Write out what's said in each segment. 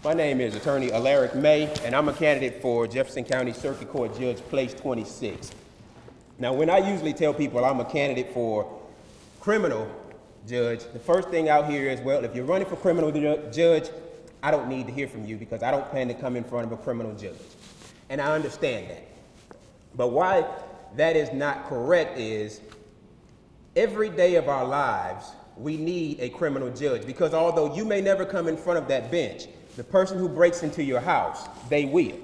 My name is Attorney Aleric May, and I'm a candidate for Jefferson County Circuit Court Judge, Place 26. Now, when I usually tell people I'm a candidate for criminal judge, the first thing out here is, well, if you're running for criminal judge, I don't need to hear from you because I don't plan to come in front of a criminal judge. And I understand that. But why that is not correct is every day of our lives, we need a criminal judge because although you may never come in front of that bench, the person who breaks into your house, they will.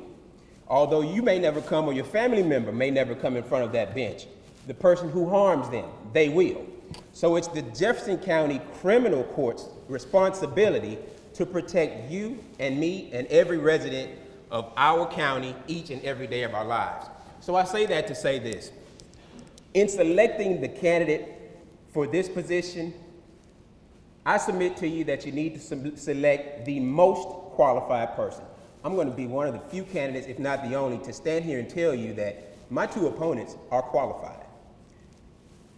Although you may never come or your family member may never come in front of that bench, the person who harms them, they will. So it's the Jefferson County Criminal Court's responsibility to protect you and me and every resident of our county each and every day of our lives. So I say that to say this. In selecting the candidate for this position, I submit to you that you need to select the most qualified person. I'm going to be one of the few candidates, if not the only, to stand here and tell you that my two opponents are qualified.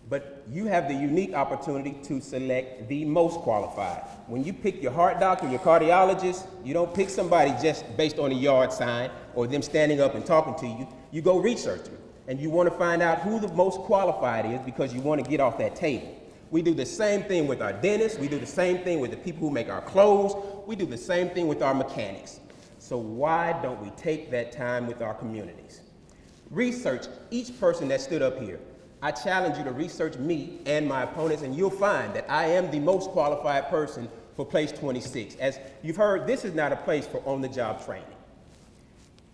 But you have the unique opportunity to select the most qualified. When you pick your heart doctor, your cardiologist, you don't pick somebody just based on a yard sign or them standing up and talking to you. You go research them, and you want to find out who the most qualified is because you want to get off that table. We do the same thing with our dentists. We do the same thing with the people who make our clothes. We do the same thing with our mechanics. So why don't we take that time with our communities? Research each person that stood up here. I challenge you to research me and my opponents, and you'll find that I am the most qualified person for Place 26. As you've heard, this is not a place for on-the-job training.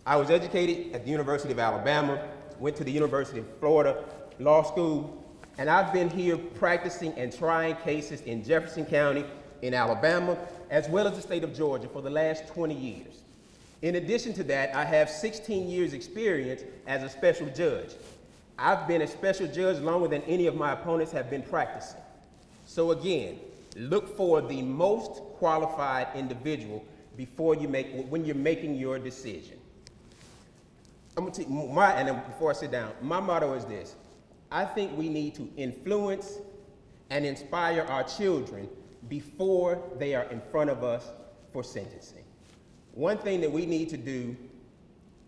I was educated at the University of Alabama, went to the University of Florida Law School, and I've been here practicing and trying cases in Jefferson County, in Alabama, as well as the state of Georgia for the last 20 years. In addition to that, I have 16 years experience as a special judge. I've been a special judge longer than any of my opponents have been practicing. So again, look for the most qualified individual when you're making your decision. I'm gonna tell you and before I sit down, my motto is this. I think we need to influence and inspire our children before they are in front of us for sentencing. One thing that we need to do,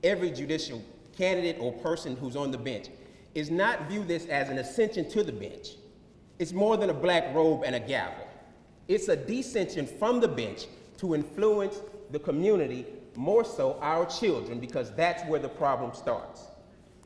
every judicial candidate or person who's on the bench, is not view this as an ascension to the bench. It's more than a black robe and a gavel. It's a descension from the bench to influence the community, more so our children, because that's where the problem starts.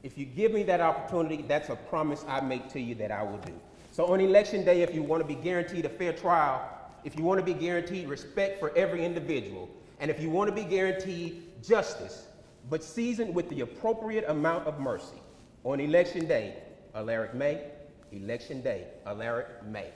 If you give me that opportunity, that's a promise I make to you that I will do. So on election day, if you want to be guaranteed a fair trial, if you want to be guaranteed respect for every individual, and if you want to be guaranteed justice, but seasoned with the appropriate amount of mercy, on election day, Aleric May, election day, Aleric May.